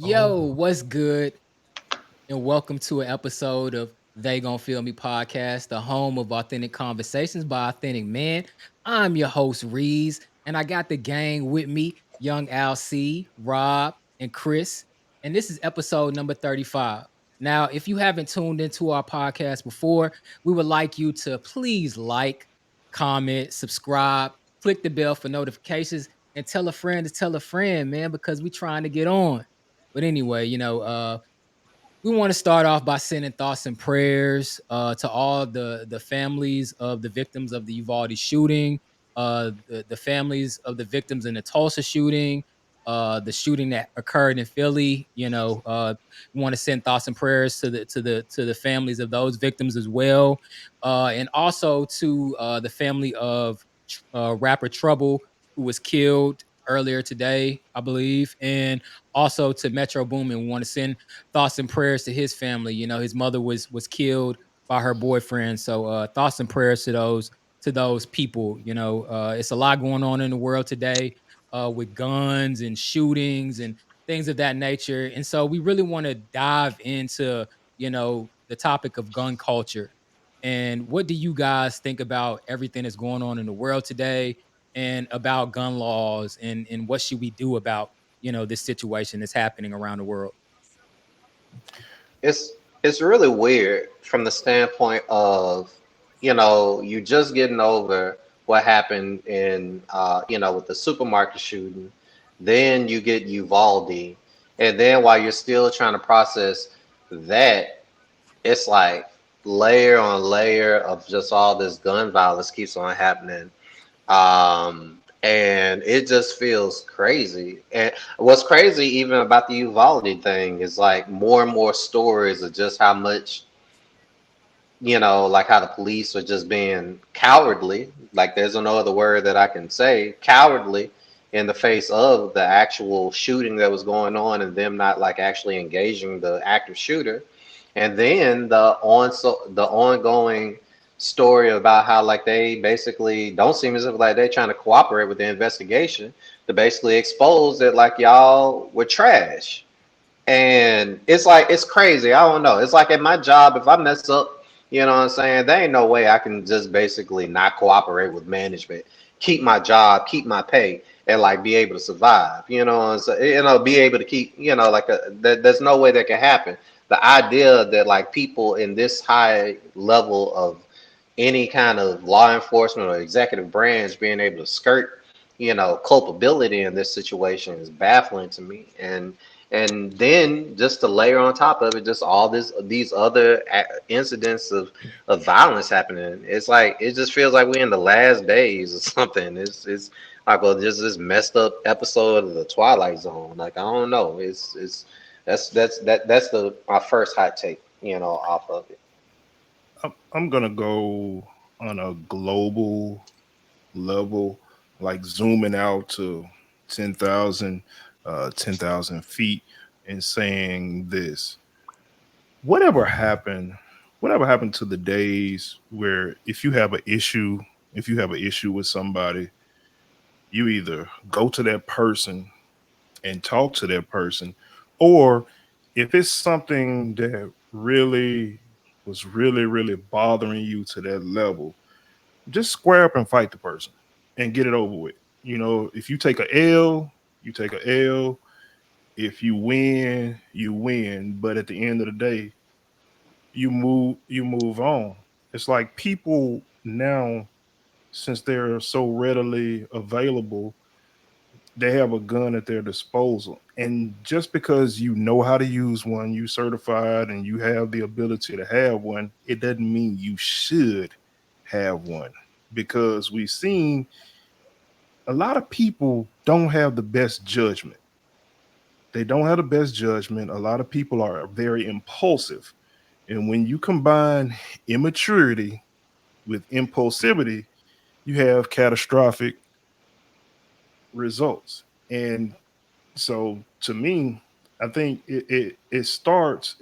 Yo, what's good? And welcome to an episode of They Gon' Feel Me podcast, the home of authentic conversations by authentic men. I'm your host, Rees, and I got the gang with me, young Al C, Rob, and Chris. And this is episode number 35. Now, if you haven't tuned into our podcast before, we would like you to please like, comment, subscribe, click the bell for notifications, and tell a friend to tell a friend, man, because we're trying to get on. But anyway, we want to start off by sending thoughts and prayers to all the families of the victims of the Uvalde shooting, the families of the victims in the Tulsa shooting, the shooting that occurred in Philly. We want to send thoughts and prayers to the families of those victims as well, and also to the family of rapper Trouble, who was killed earlier today, I believe, and also to Metro Boomin. We want to send thoughts and prayers to his family. His mother was killed by her boyfriend. So thoughts and prayers to those people. It's a lot going on in the world today with guns and shootings and things of that nature. And so we really want to dive into, the topic of gun culture. And what do you guys think about everything that's going on in the world today and about gun laws and what should we do about, this situation that's happening around the world? it's it's really weird from the standpoint of you just getting over what happened in with the supermarket shooting, then you get Uvalde, and then while you're still trying to process that, it's like layer on layer of just all this gun violence keeps on happening. And it just feels crazy. And what's crazy even about the Uvalde thing is like more and more stories of just how much, like how the police are just being cowardly. Like there's no other word that I can say, cowardly in the face of the actual shooting that was going on and them not like actually engaging the active shooter. And then the ongoing story about how like they basically don't seem as if like they're trying to cooperate with the investigation to basically expose that like y'all were trash. And it's like it's crazy. I don't know. It's like at my job, if I mess up, you know what I'm saying? There ain't no way I can just basically not cooperate with management, keep my job, keep my pay, and like be able to survive. You know what I'm saying? Be able to keep, there's no way that can happen. The idea that like people in this high level of any kind of law enforcement or executive branch being able to skirt, culpability in this situation is baffling to me. And then just to layer on top of it, just all these other incidents of violence happening. It's like it just feels like we're in the last days or something. It's like just this messed up episode of the Twilight Zone. Like I don't know. It's that's the my first hot take. Off of it. I'm gonna go on a global level, like zooming out to 10,000, 10,000 feet, and saying this: whatever happened, whatever happened to the days where if you have an issue with somebody, you either go to that person and talk to that person, or if it's something that really was really bothering you to that level, just square up and fight the person and get it over with. If you take a L, you take a L. If you win, you win. But at the end of the day, you move on. It's like people now, since they're so readily available, they have a gun at their disposal. And just because you know how to use one, you certified and you have the ability to have one, it doesn't mean you should have one. Because we've seen a lot of people don't have the best judgment. They don't have the best judgment. A lot of people are very impulsive. And when you combine immaturity with impulsivity, you have catastrophic results. And so to me, I think it starts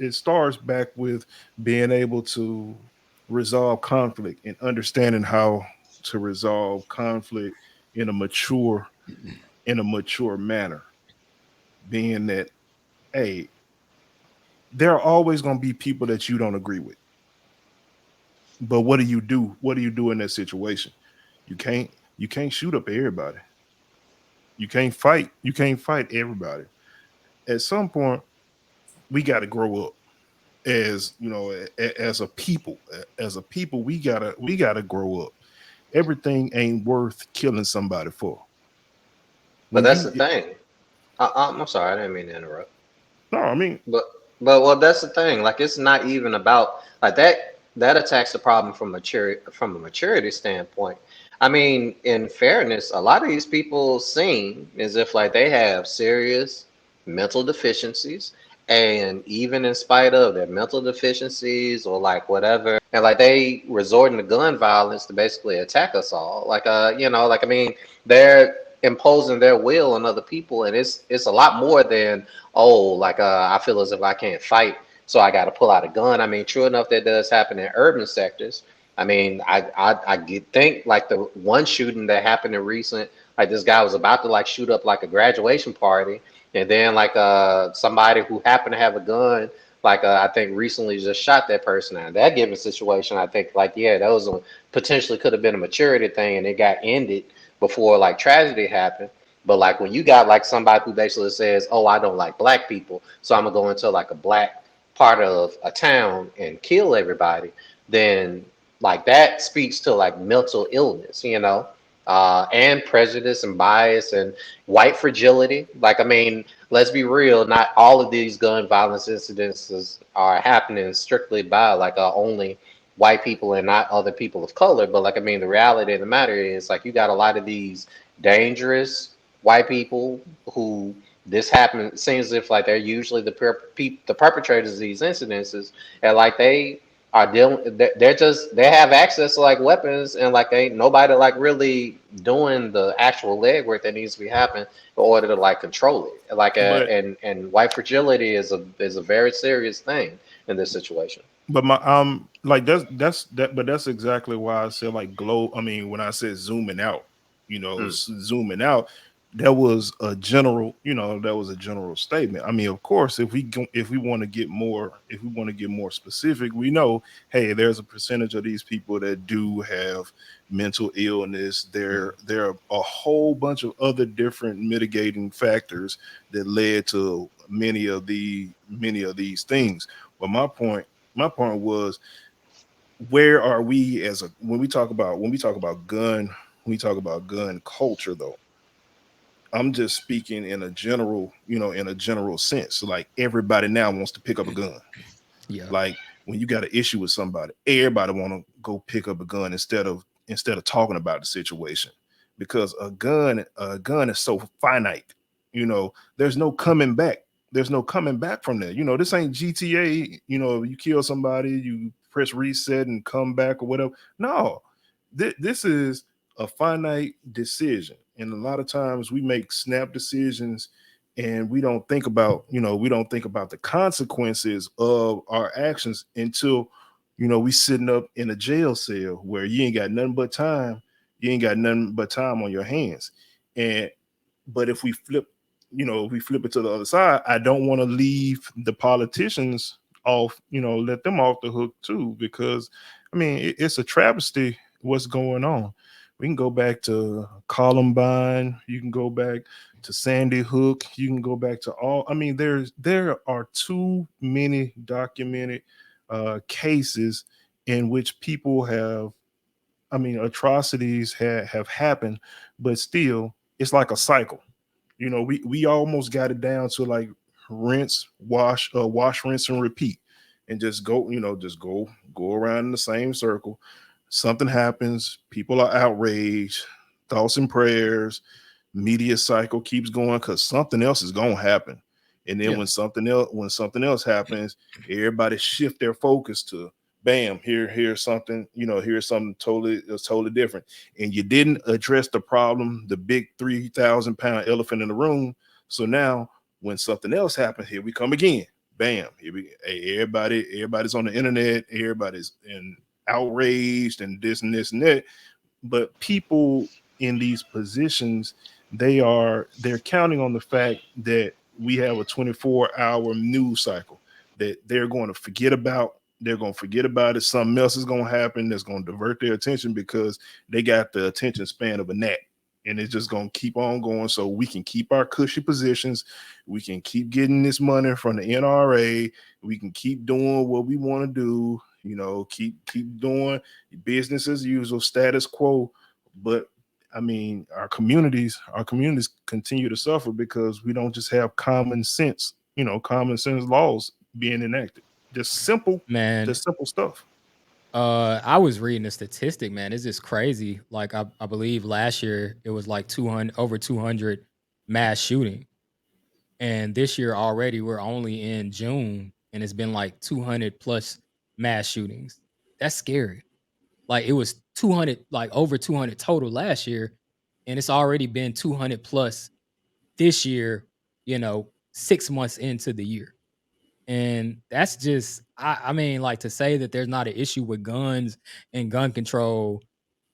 back with being able to resolve conflict and understanding how to resolve conflict in a mature in a mature manner. Being that hey, there are always going to be people that you don't agree with. But what do you do? What do you do in that situation? You can't you can't shoot up everybody. You can't fight. You can't fight everybody. At some point, we got to grow up as as a people. As a people, we gotta grow up. Everything ain't worth killing somebody for. But When that's you the thing. I'm sorry, I didn't mean to interrupt. no, I mean, But well, that's the thing. Like it's not even about like that. That attacks the problem from a maturity standpoint. I mean, in fairness, a lot of these people seem as if like they have serious mental deficiencies, and even in spite of their mental deficiencies or like whatever, and like they resorting to gun violence to basically attack us all. Like like I mean, they're imposing their will on other people, and it's a lot more than oh, like I feel as if I can't fight, so I got to pull out a gun. I mean, true enough, that does happen in urban sectors. I mean, think like the one shooting that happened in recent, like this guy was about to like shoot up like a graduation party, and then like somebody who happened to have a gun, like I think recently just shot that person. Out. That given situation, I think like yeah, that was a potentially could have been a maturity thing, and it got ended before like tragedy happened. But like when you got like somebody who basically says, "Oh, I don't like black people, so I'm gonna go into like a black part of a town and kill everybody," then like that speaks to like mental illness, and prejudice and bias and white fragility. Like I mean, let's be real, not all of these gun violence incidences are happening strictly by like only white people and not other people of color. But like I mean, the reality of the matter is like you got a lot of these dangerous white people who this happens seems as if like they're usually the perpetrators of these incidences, and like they are dealing they're just they have access to like weapons, and like ain't nobody like really doing the actual legwork that needs to be happening in order to like control it. Like but and white fragility is a very serious thing in this situation. my like but that's exactly why I said like glow. I mean, when I said zooming out, Mm. zooming out, that was a general, that was a general statement. I mean, of course, if we want to get more, if we want to get more specific, we know, hey, there's a percentage of these people that do have mental illness. There are a whole bunch of other different mitigating factors that led to many of these things. But my point was, where are we as a when we talk about gun culture though. I'm just speaking in a general, in a general sense. Like everybody now wants to pick up a gun. Yeah. Like when you got an issue with somebody, everybody want to go pick up a gun instead of talking about the situation, because a gun is so finite. There's no coming back. There's no coming back from there. This ain't GTA. You kill somebody, you press reset and come back or whatever. No, this is a finite decision, and a lot of times we make snap decisions, and we don't think about the consequences of our actions until we sitting up in a jail cell where you ain't got nothing but time on your hands. And but if we flip it to the other side, I don't want to leave the politicians off, let them off the hook too, because I mean it's a travesty what's going on. We can go back to Columbine, you can go back to Sandy Hook, you can go back to all. I mean, there are too many documented cases in which people have, I mean, atrocities have happened, but still, it's like a cycle. We almost got it down to like wash, rinse, and repeat, and just go around in the same circle. Something happens, people are outraged, thoughts and prayers, media cycle keeps going because something else is gonna happen. And then Yeah. when something else happens, everybody shift their focus to bam, here's something totally different. And you didn't address the problem, the big 3,000 pound elephant in the room. So now when something else happens, here we come again. Bam, hey, everybody's on the internet, everybody's in outraged and this and this and that. But people in these positions, they're counting on the fact that we have a 24-hour news cycle that they're going to forget about. They're going to forget about it. Something else is going to happen that's going to divert their attention because they got the attention span of a gnat. And it's just going to keep on going so we can keep our cushy positions. We can keep getting this money from the NRA. We can keep doing what we want to do, you know, keep doing business as usual, status quo. But I mean, our communities continue to suffer because we don't just have common sense, you know, common sense laws being enacted. Just simple, Man, just simple stuff. I was reading a statistic, man. It's just crazy. Like I believe last year it was like 200 over 200 mass shooting. And this year already we're only in June and it's been like 200 plus mass shootings. That's scary. Like it was 200 like over 200 total last year and it's already been 200 plus this year, 6 months into the year. And that's just I mean, like to say that there's not an issue with guns and gun control,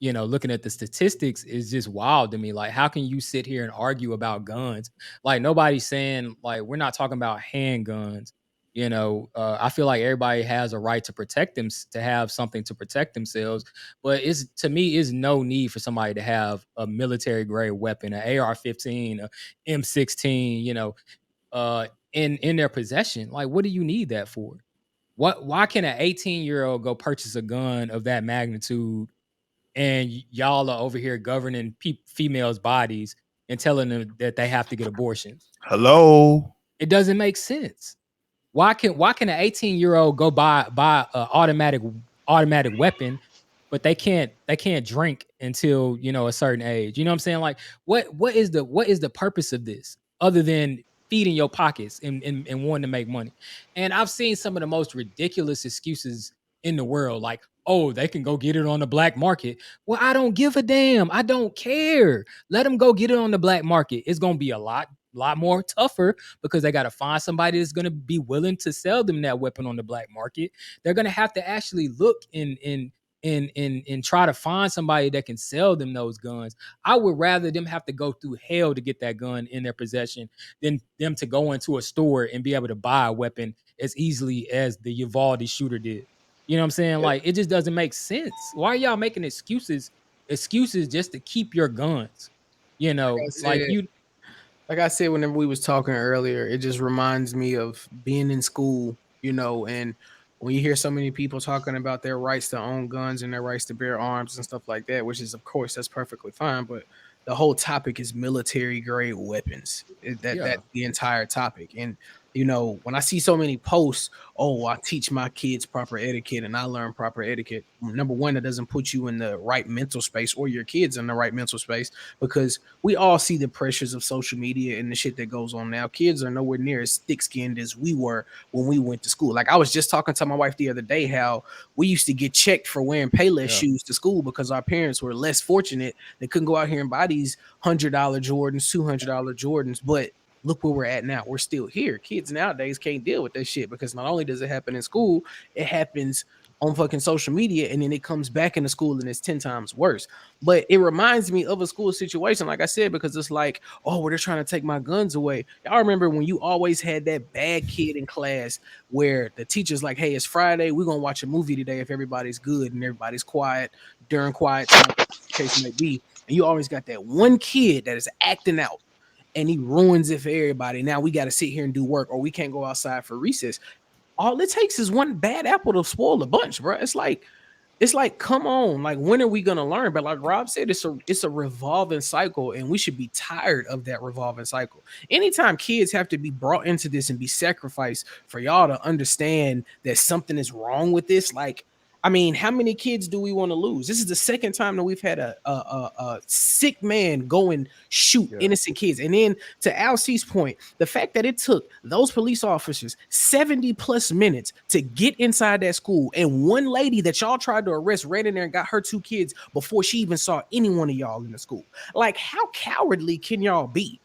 looking at the statistics is just wild to me. Like, how can you sit here and argue about guns? Like nobody's saying like we're not talking about handguns. I feel like everybody has a right to protect them, to have something to protect themselves. But it's to me, is no need for somebody to have a military grade weapon, an AR-15, a M16, in their possession. Like, what do you need that for? Why can an 18-year-old go purchase a gun of that magnitude and y'all are over here governing females' bodies and telling them that they have to get abortions? Hello. It doesn't make sense. Why can an 18-year-old go buy a automatic weapon, but they can't drink until a certain age? You know what I'm saying? Like what is the purpose of this other than feeding your pockets and wanting to make money? And I've seen some of the most ridiculous excuses in the world, like, oh, they can go get it on the black market. Well, I don't give a damn. I don't care. Let them go get it on the black market. It's gonna be a lot more tougher because they got to find somebody that's going to be willing to sell them that weapon on the black market. They're going to have to actually look and try to find somebody that can sell them those guns. I would rather them have to go through hell to get that gun in their possession than them to go into a store and be able to buy a weapon as easily as the Uvalde shooter did. You know what I'm saying? Yeah. Like it just doesn't make sense. Why are y'all making excuses just to keep your guns? I Like said, you like I said, whenever we was talking earlier, it just reminds me of being in school, and when you hear so many people talking about their rights to own guns and their rights to bear arms and stuff like that, which is, of course, that's perfectly fine. But the whole topic is military grade weapons. yeah. That's the entire topic. And when I see so many posts, oh, I teach my kids proper etiquette and I learn proper etiquette. Number one, that doesn't put you in the right mental space or your kids in the right mental space, because we all see the pressures of social media and the shit that goes on now. Kids are nowhere near as thick-skinned as we were when we went to school. Like I was just talking to my wife the other day how we used to get checked for wearing Payless Yeah. shoes to school because our parents were less fortunate. They couldn't go out here and buy these $100 Jordans, $200 Jordans. But look where we're at now. We're still here. Kids nowadays can't deal with that shit because not only does it happen in school, it happens on fucking social media, and then it comes back into school and it's 10 times worse. But it reminds me of a school situation, like I said, because it's like, oh, well, they're trying to take my guns away. Y'all remember when you always had that bad kid in class where the teacher's like, hey, it's Friday, we're gonna watch a movie today if everybody's good and everybody's quiet during quiet time, case might be. And you always got that one kid that is acting out and he ruins it for everybody. Now we got to sit here and do work, or we can't go outside for recess. All it takes is one bad apple to spoil the bunch, bro. It's like, come on, like when are we gonna learn? But like Rob said, it's a revolving cycle, and we should be tired of that revolving cycle. Anytime kids have to be brought into this and be sacrificed for y'all to understand that something is wrong with this, like, I mean, how many kids do we want to lose? This is the second time that we've had a sick man go and shoot innocent kids. And then to Al C's point, the fact that it took those police officers 70 plus minutes to get inside that school, and one lady that y'all tried to arrest ran in there and got her two kids before she even saw any one of y'all in the school. Like, how cowardly can y'all be?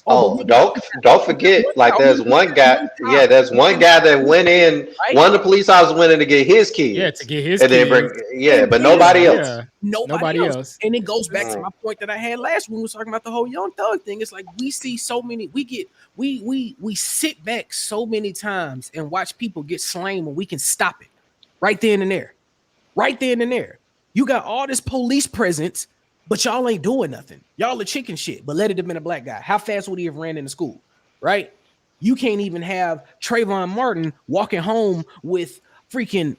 Oh, but Oh, don't forget, like there's one guy, one yeah, time, there's one guy that went in, right? one of the police officers went in to get his Yeah, to kids, get his and then bring, kids. yeah, And but then Yeah, nobody else. yeah. nobody Nobody else. else. And it goes back to Mm. my point that I had last when we was talking about the whole Young Thug thing. It's like we see so many, we sit back so many times and watch people get slain when we can stop it right then and there. Right then and there. You got all this police presence, but y'all ain't doing nothing. Y'all are chicken shit, but let it have been a black guy. How fast would he have ran into school? Right? You can't even have Trayvon Martin walking home with freaking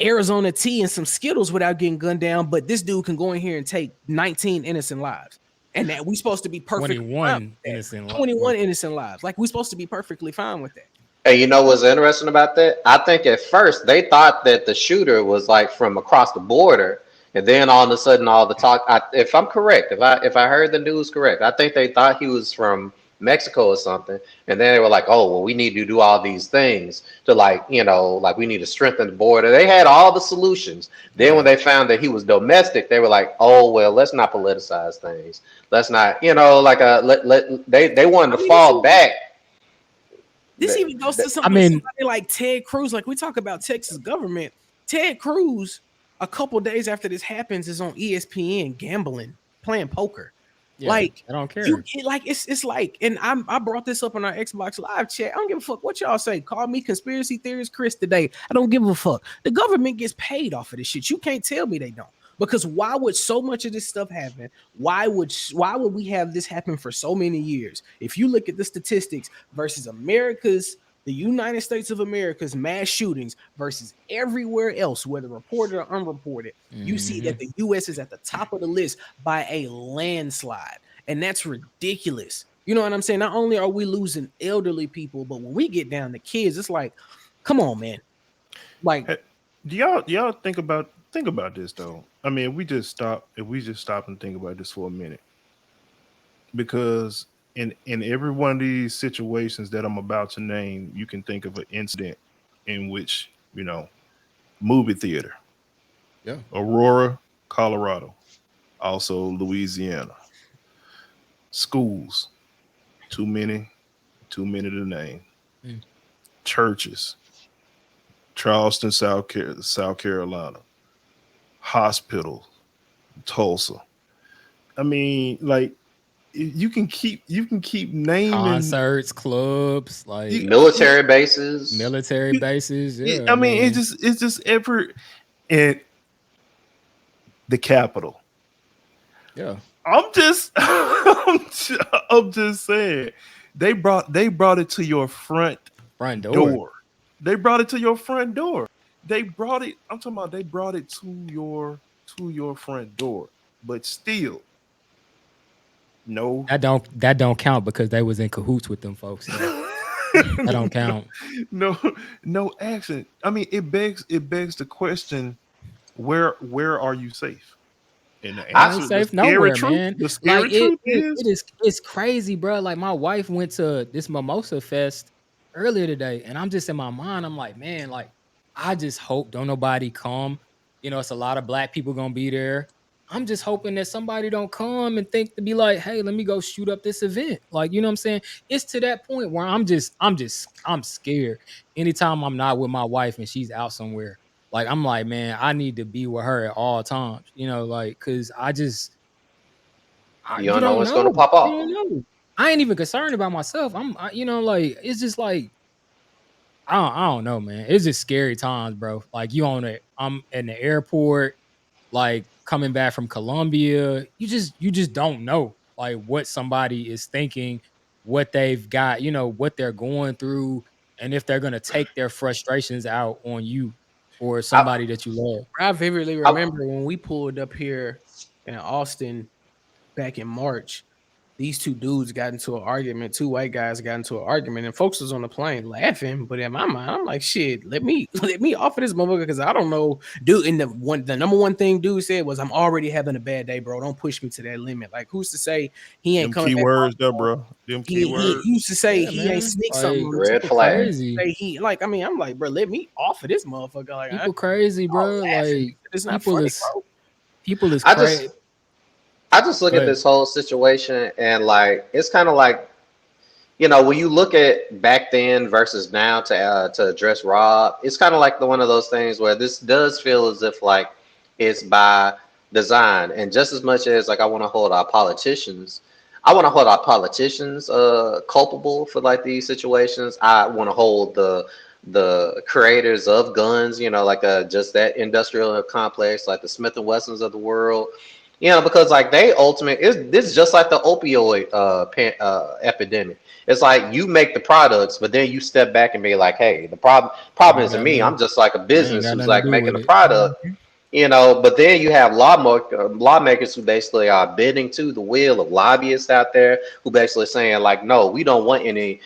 Arizona tea and some Skittles without getting gunned down, but this dude can go in here and take 19 innocent lives. And that we supposed to be perfectly fine with 21 that. innocent. 21 innocent lives. Like we supposed to be perfectly fine with that. And you know what's interesting about that? I think at first they thought that the shooter was like from across the border, and then all of a sudden, all the talk. If I'm correct, if I heard the news correct, I think they thought he was from Mexico or something, and then they were like, "Oh, well, we need to do all these things to like, like we need to strengthen the border." They had all the solutions. Then Yeah. when they found that he was domestic, they were like, "Oh, well, let's not politicize things. Let's not, like they wanted I to mean, this fall back." even goes to I somebody, mean, somebody like Ted Cruz. Like we talk about Texas government. Ted Cruz, a couple days after this happens, is on ESPN gambling, playing poker. yeah, Like I don't you care. like it's like, and I brought this up on our Xbox Live chat. I don't give a fuck what y'all say. Call me conspiracy theorist Chris today. I don't give a fuck. The government gets paid off of this shit. You can't tell me they don't. Because why would so much of this stuff happen? Why would we have this happen for so many years? If you look at the statistics versus the United States of America's mass shootings versus everywhere else, whether reported or unreported, you see that the US is at the top of the list by a landslide. And that's ridiculous. You know what I'm saying? Not only are we losing elderly people, but when we get down to kids, it's like, come on, man. Like, Hey, do y'all think about this though? I mean, if we just stop and think about this for a minute, because in every one of these situations that I'm about to name, you can think of an incident in which movie theater, Yeah. Aurora, Colorado, also Louisiana, schools, too many to name, Mm. churches, Charleston, South Carolina, hospitals, Tulsa. I mean, like you can keep naming. Concerts, clubs, like Military bases. military bases. Yeah, I I mean, mean, it's just ever in the capital. yeah, I'm just I'm just saying they brought it to your front front door. door. They brought it to your front door. They brought it. I'm talking about they brought it to your front door. But still, no, That don't count because they was in cahoots with them folks. So that don't count. no, no action. I mean, it begs the question: where are you safe? And the You ain't answer, safe nowhere, man. the Like scary truth is, it's crazy, bro. Like my wife went to this mimosa fest earlier today, and I'm just in my mind. I'm like, man, like I just hope don't nobody come. It's a lot of black people gonna be there. I'm just hoping that somebody don't come and think to be like, hey, let me go shoot up this event. Like, you know what I'm saying? It's to that point where I'm scared. Anytime I'm not with my wife and she's out somewhere. Like I'm like, man, I need to be with her at all times, like, cause You you don't know don't what's going to know, pop you off. don't know. I ain't even concerned about myself. Like it's just like I don't know, man. It's just scary times, bro. Like I'm in the airport, like coming back from Colombia. You just don't know, like what somebody is thinking, what they've got, what they're going through, and if they're gonna take their frustrations out on you or I, somebody that you love. I vividly I, remember when we pulled up here in Austin back in March. These two dudes got into an argument. Two white guys got into an argument, and folks was on the plane laughing. But in my mind, I'm like, shit, let me off of this motherfucker because I don't know, dude. And the number one thing dude said was, "I'm already having a bad day, bro. Don't push me to that limit." Like, who's to say he ain't them coming back keywords there, home? bro. Them He keywords. used to say Yeah, he ain't man. sneak something Like on us. red people flag. crazy. Say he like, I mean, I'm like, bro, let me off of this motherfucker. Like, People crazy, I'm bro. laughing. Like It's not people funny, is bro. people is I crazy. just I just look at But this whole situation and like it's kind of like when you look at back then versus now to address Rob, it's kind of like one of those things where this does feel as if like it's by design, and just as much as like I want to hold our politicians culpable for like these situations. I want to hold the creators of guns, like just that industrial complex, like the Smith and Wessons of the world, because like this is just like the opioid epidemic. It's like you make the products, but then you step back and be like, hey, the problem ain't isn't got me. nothing. I'm just like a I ain't business got who's nothing to like do making with the it. product. But then you have lawmakers who basically are bending to the will of lobbyists out there who basically saying like, no, we don't want any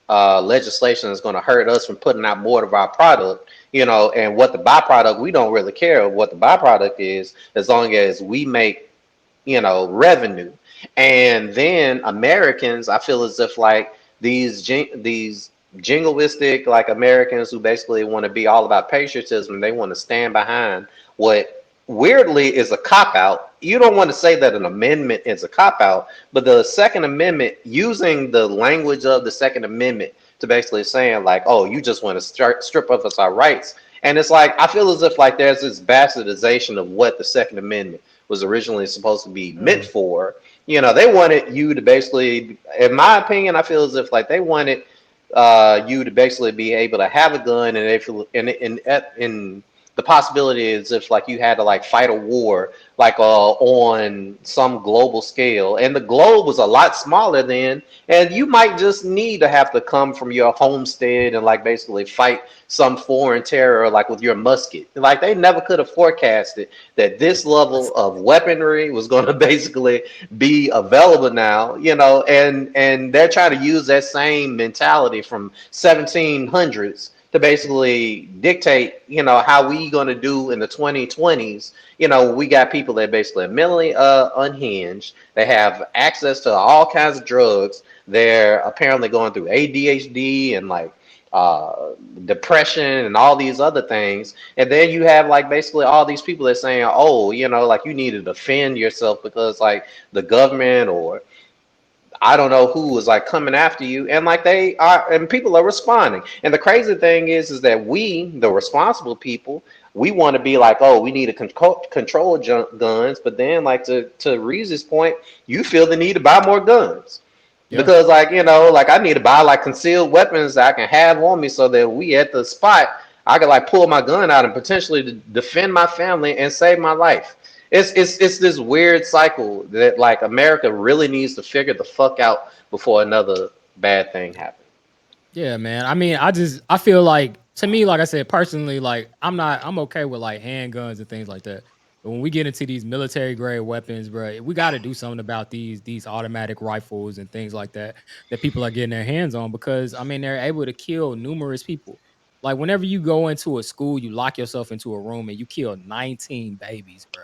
legislation that's going to hurt us from putting out more of our product. And what the byproduct, we don't really care what the byproduct is, as long as we make revenue. And then Americans, I feel as if like these jingoistic like Americans who basically want to be all about patriotism, they want to stand behind what weirdly is a cop out. You don't want to say that an amendment is a cop out, but the Second Amendment, using the language of the Second Amendment to basically saying like, oh, you just want to strip of us our rights. And it's like I feel as if like there's this bastardization of what the Second Amendment was originally supposed to be meant for. They wanted you to basically, in my opinion, I feel as if like they wanted you to basically be able to have a gun, and if in the possibility is if like you had to like fight a war like on some global scale, and the globe was a lot smaller then, and you might just need to have to come from your homestead and like basically fight some foreign terror like with your musket. Like they never could have forecasted that this level of weaponry was going to basically be available now, and they're trying to use that same mentality from 1700s to basically dictate, how we going to do in the 2020s. We got people that basically are mentally unhinged. They have access to all kinds of drugs. They're apparently going through ADHD and like depression and all these other things. And then you have like basically all these people that saying, oh, like you need to defend yourself because like the government or I don't know who is like coming after you, and like they are, and people are responding. And the crazy thing is that we, the responsible people, we want to be like, oh, we need to control guns, but then like to Reese's point, you feel the need to buy more guns Yeah. because like like I need to buy like concealed weapons that I can have on me so that we at the spot I can like pull my gun out and potentially defend my family and save my life. It's this weird cycle that like America really needs to figure the fuck out before another bad thing happens. Yeah, man. I mean, I feel like, to me, like I said, personally, like I'm okay with like handguns and things like that. But when we get into these military grade weapons, bro, we got to do something about these automatic rifles and things like that people are getting their hands on, because I mean they're able to kill numerous people. Like whenever you go into a school, you lock yourself into a room and you kill 19 babies, bro.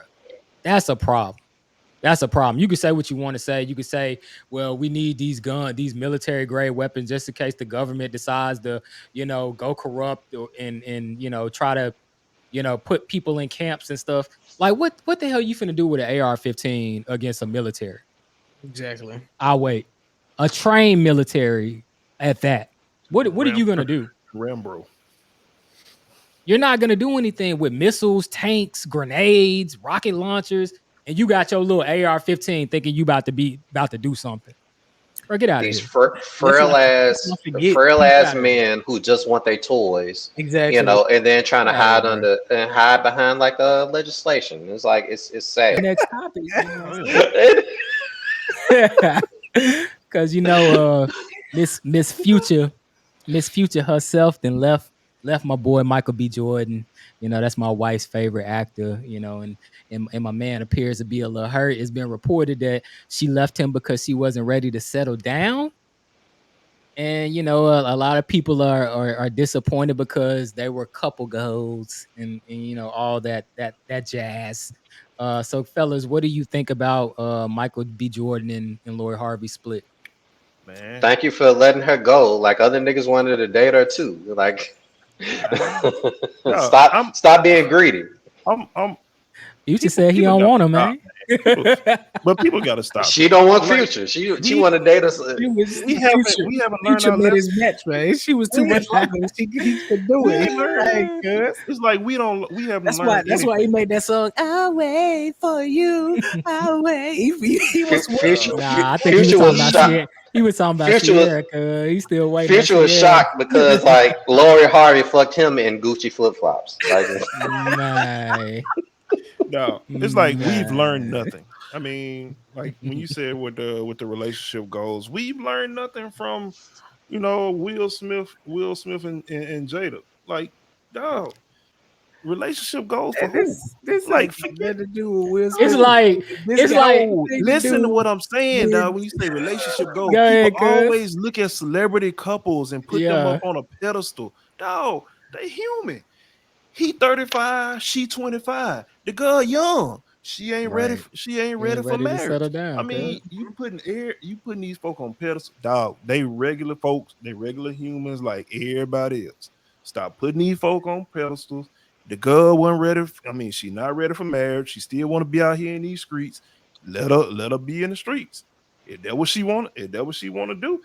That's a problem. That's a problem. You can say what you want to say. You could say, well, we need these military grade weapons just in case the government decides to, go corrupt and try to, put people in camps and stuff. Like what the hell you finna do with an AR-15 against a military? Exactly. I'll wait. A trained military at that. What are Ram, you gonna do? Rambro. You're not gonna do anything with missiles, tanks, grenades, rocket launchers, and you got your little AR-15 thinking you about to do something. Bro, get out of These here. Let's frail not let's ass not forget. frail Get ass out of here. men who just want their toys, Exactly. and then trying to Get out of here, hide bro. under and hide behind like legislation. It's like it's sad. Next topic, you know what I'm It- saying? Cause Miss Future herself then left my boy Michael B. Jordan. That's my wife's favorite actor, and my man appears to be a little hurt. It's been reported that she left him because she wasn't ready to settle down. And a lot of people are disappointed because they were couple goals and all that jazz. So fellas, what do you think about Michael B. Jordan and Lori Harvey split? Man, Thank you for letting her go. Like other niggas wanted to date her too. Like I, no, stop being greedy. I'm You just people said he people don't gotta want him, stop, man. People, but people got to stop She that. don't want Like Future. She we want to date us. She was we haven't future. we haven't learned Future our met lesson. his match, man. She was too We much longer than he could do we it. ain't learned. Hey, cuz. It's like we haven't That's why. learned That's why he anything. made that song. I'll wait for you. I'll wait. He was Future, waiting. Nah, I think he was Future talking was about shocked. Sierra. He was talking about Future was Sierra, cuz he's still waiting on Future was Sierra. shocked because like Lori Harvey fucked him in Gucci flip flops. Like Man. No, it's like we've learned Man. nothing. I mean, like when you said with the relationship goals, we've learned nothing from Will Smith and Jada. Like, dog, relationship goals for And who? this Like, ain't got forget. nothing to do with Will It's Smith. No, like, This it's got like, no. everything to Listen to do what I'm saying, with dog. When you say relationship goal, go people ahead, cuz. always look at celebrity couples and put them up Yeah. on a pedestal. Dog, they human. He 35, she 25. The girl young. Right. She ain't You ready ain't for ready to marriage. settle I down, cuz. mean, you putting these folk on pedestal. Dog, they regular folks, they regular humans like everybody else. Stop putting these folk on pedestals. The girl wasn't ready. I mean, she not ready for marriage. She still want to be out here in these streets. Let her be in the streets. If that what she want to do,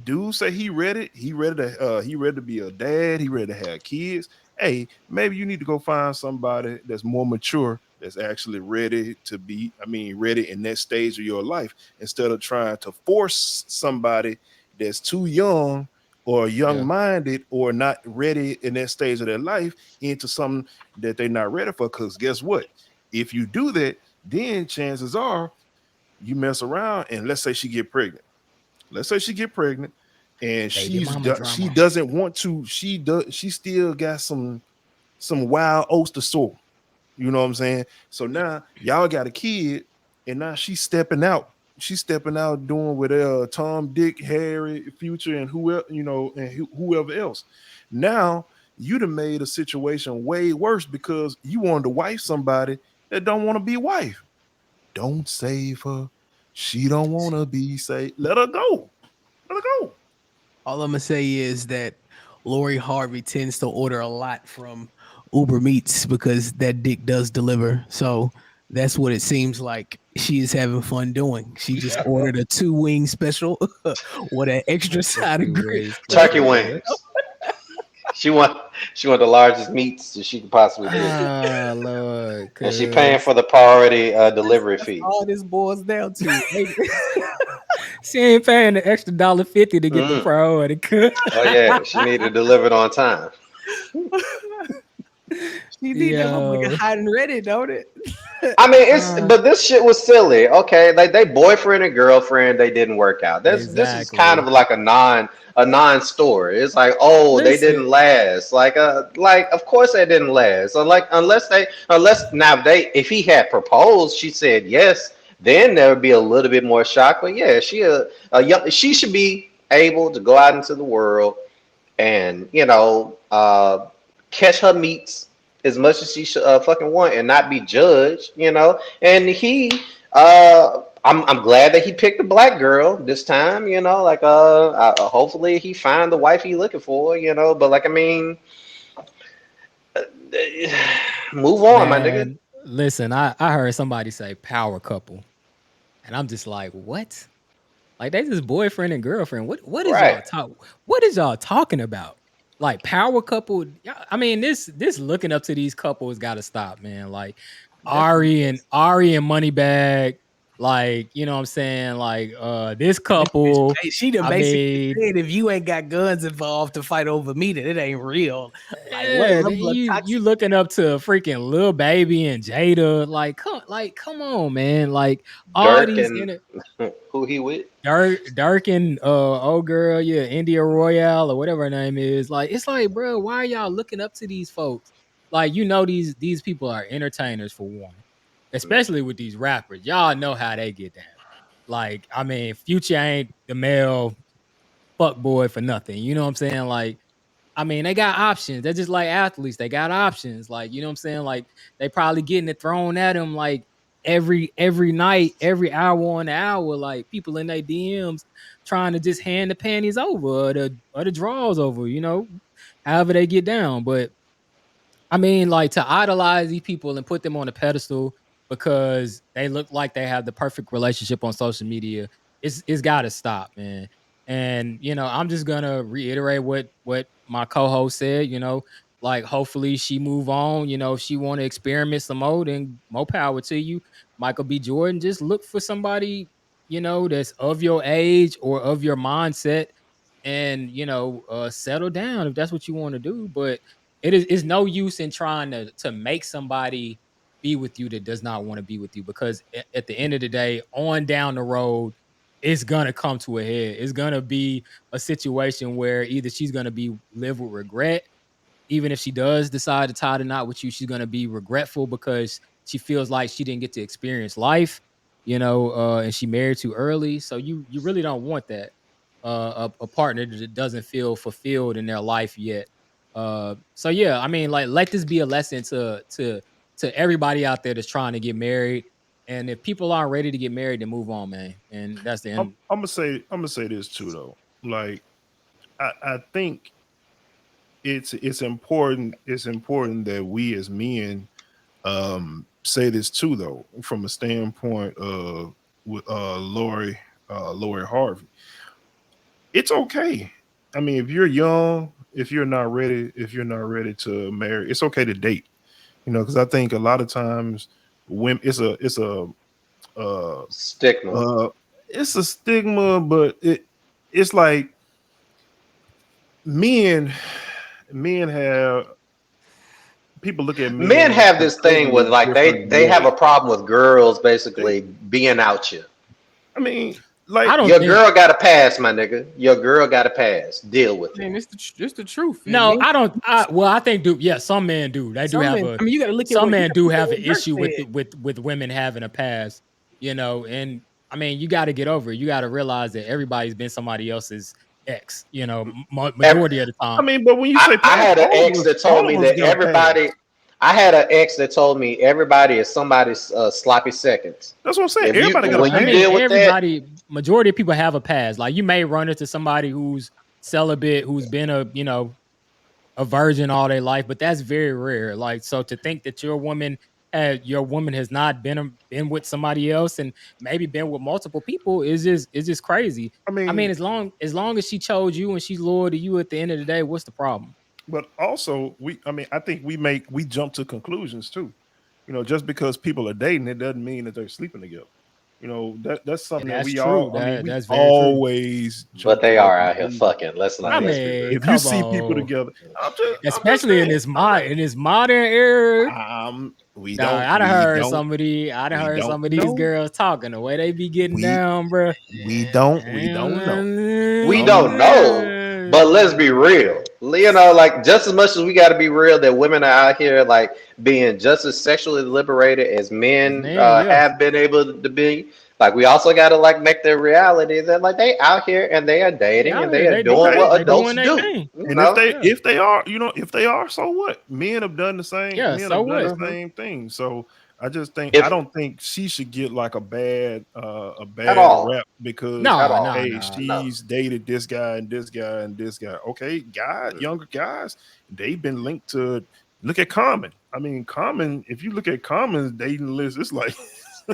dude say he ready. He ready to be a dad. He ready to have kids. Hey, maybe you need to go find somebody that's more mature, that's actually ready to be. I mean, ready in that stage of your life, instead of trying to force somebody that's too young or young Yeah. minded or not ready in that stage of their life into something that they're not ready for. Because guess what? If you do that, then chances are you mess around and let's say she get pregnant. Let's say she get pregnant and Baby mama she drama. doesn't want to. She still got some wild oats to sow. You know what I'm saying? So now y'all got a kid, and now she's stepping out. She's stepping out doing with Tom, Dick, Harry, Future, and whoever whoever else. Now you'd have made a situation way worse because you wanted to wife somebody that don't want to be wife. Don't save her. She don't want to be saved. Let her go. Let her go. all I'm gonna say is that Lori Harvey tends to order a lot from Uber Meats because that dick does deliver. So that's what it seems like she is having fun doing. She just ordered a 2 wing special with an extra Not the side of two gravy. way turkey special, cuz. wings. She want she want the largest meats that she could possibly get, Ah, Lord, and she paying cuz. for the priority delivery That's fee. all this boils down to. She ain't paying the extra $1.50 to get the Mm. priority, cuz. Oh yeah, she need to deliver it on time. She need that motherfucker Yo. hiding ready, don't it? I mean, it's Uh, but this shit was silly. Okay, like they boyfriend and girlfriend, they didn't work out. This is kind of exactly. like a non story. It's like, oh, they Listen, didn't last. Like of course they didn't last. So like unless now they if he had proposed, she said yes, then there would be a little bit more shock. But yeah, a young she should be able to go out into the world and catch her meats as much as she should fucking want and not be judged. And I'm glad that he picked a black girl this time. Like hopefully he find the wife he looking for. But like I mean, move on, my nigga. man, listen, I heard somebody say power couple, and I'm just like, what? Like they just boyfriend and girlfriend. Right. What is y'all talking about? Like power couple. I mean, this looking up to these couples got to stop, man. Like That's Ari and Moneybag. Like you know what I'm saying. Like this couple. she done I basically mean, said if you ain't got guns involved to fight over me, then it ain't real. Like what yeah. Then level of you toxic? looking up to freaking Lil Baby and Jada. Come on, man. Like all Dirk these and who he with? Dark and old girl, yeah, India Royale or whatever her name is. Like, it's like, bro, why are y'all looking up to these folks? Like, these people are entertainers for one, especially with these rappers. Y'all know how they get down. Like, I mean, Future ain't the male fuck boy for nothing. You know what I'm saying? Like, I mean, they got options. They're just like athletes. They got options. Like, you know what I'm saying? Like, they probably getting it thrown at them like every night, every hour on the hour. Like people in their DMs trying to just hand the panties over or the drawers over. However they get down. But I mean, like to idolize these people and put them on a pedestal. because they look like they have the perfect relationship on social media. It's got to stop, man. And I'm just gonna reiterate what my co-host said. Like hopefully she move on. If she want to experiment some more, then more power to you, Michael B. Jordan. Just look for somebody that's of your age or of your mindset, and settle down if that's what you want to do. But it's no use in trying to make somebody be with you that does not want to be with you, because at the end of the day, on down the road, it's gonna come to a head. It's gonna be a situation where either she's gonna be live with regret. Even if she does decide to tie the knot with you, she's gonna be regretful because she feels like she didn't get to experience life, and she married too early. So you really don't want that. A partner that doesn't feel fulfilled in their life yet. So yeah, I mean, like, let this be a lesson to everybody out there that's trying to get married. And if people aren't ready to get married, then move on, man. And that's the end. I'm gonna say this too though. Like I think it's important that we as men say this too though, from a standpoint of with Lori Harvey. It's okay. I mean, if you're young, if you're not ready to marry, it's okay to date. Because I think a lot of times women, uh Stigma. uh it's a stigma, but it's like men men have people look at Men men have in this thing with totally like they different they have a ways. problem with girls They, basically being out you. I mean, I like, don't Your think. girl got to pass, my nigga. Your girl got to pass. Deal with it. Man, it's the truth. And No, men, I don't. Well, I think do. Yeah, some men do. They do some have men. a. I mean, you got to look at Some what men do have an Dirk issue with said. the, with women having a past. And I mean, you got to get over it. You got to realize that everybody's been somebody else's ex. Ev- Majority of the I time. mean, but when you I, say I pass, had an ex that told all me of us that got a pass. everybody. I had an ex that told me everybody is somebody's sloppy seconds. That's what I'm saying. If you Everybody got a when I you mean, pass. deal with that, everybody. Majority of people have a past. Like you may run into somebody who's celibate, who's been a virgin all their life, but that's very rare. Like, so to think that your woman has not been with somebody else and maybe been with multiple people is just crazy. I I mean, mean, as long as she chose you and she's loyal to you at the end of the day, what's the problem? but also I mean, I think we jump to conclusions too. Just because people are dating, it doesn't mean that they're sleeping together. That's And something that that's we true. all. I mean, That we that's very true. always but jump to they that are out here conclusion. fucking. Let's I not. I mean, Let's be mean, real. if you come see people on. together, I'm just Especially in saying. this modern era. We Dog, don't, I done we heard don't, somebody. I done we heard don't some of these know. girls talking the way they be getting We down, bro. we don't know. We Um, don't know, but let's be real. Like just as much as we got to be real that women are out here like being just as sexually liberated as As men man, yeah. have been able to be. Like we also got to like make the reality that like they out here and they are They dating out and they here. are They doing doing okay. what they adults doing their do. thing. You And if know. they Yeah. if they are, if they are, so what? Men have done the same. Yeah. Men So have done the what? Mhm. same thing. So I If don't think she should get like a at bad all, rap because at No, all, no, hey, no. no. she's dated this guy and this guy and this guy. Okay, younger guys, they've been linked to. Look at Common. I mean, Common. If you look at Common's dating list, it's like, I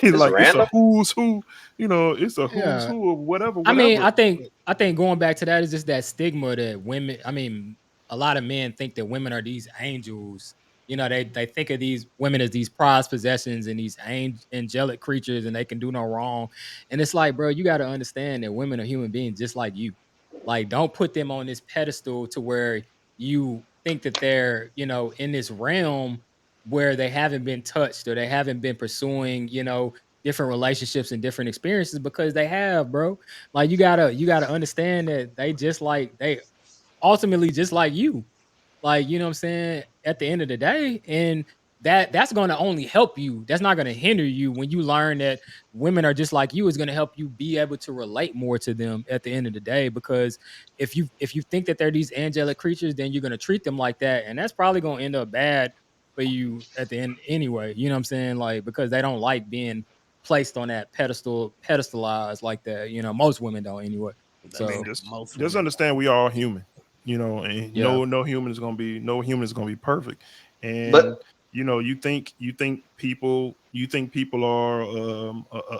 mean, It's like it's a random. who's who. It's a who's Yeah. who of whatever, I mean, whatever. I think going back to that is just that stigma that women. I mean, a lot of men think that women are these angels. They think of these women as these prized possessions and these angelic creatures, and they can do no wrong. And it's like, bro, you got to understand that women are human beings just like you. Like, don't put them on this pedestal to where you think that they're, in this realm where they haven't been touched or they haven't been pursuing, different relationships and different experiences, because they have, bro. Like you gotta understand that they ultimately just like you. Like, you know what I'm saying? At the end of the day, and that's going to only help you. That's not going to hinder you when you learn that women are just like you. Is going to help you be able to relate more to them at the end of the day. Because if you think that they're these angelic creatures, then you're going to treat them like that, and that's probably going to end up bad for you at the end anyway. You know what I'm saying? Like, because they don't like being placed on that pedestalized like that. Most women don't anyway. I mean, So just Most just women. understand we all human, and yeah, no human is gonna be perfect. But And you think people are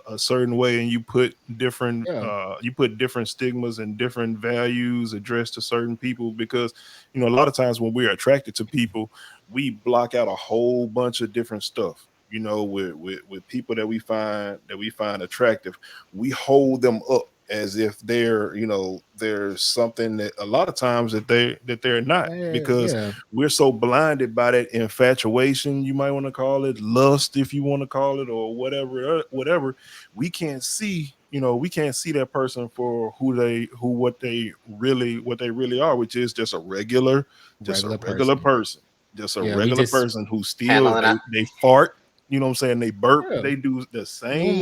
a certain way, and Yeah. you put different stigmas and different values addressed to certain people, because a lot of times when we're attracted to people, we block out a whole bunch of different stuff. With people that we find attractive, we hold them up as if there's something that a lot of times that they're not, because Yeah. we're so blinded by that infatuation, you might want to call it lust, if you want to call it, or whatever. We can't see that person for what they really are, which is just a Regular regular person. person, just a Yeah, we regular just person who still handling they fart, you know what I'm saying, they burp, yeah, they do the normal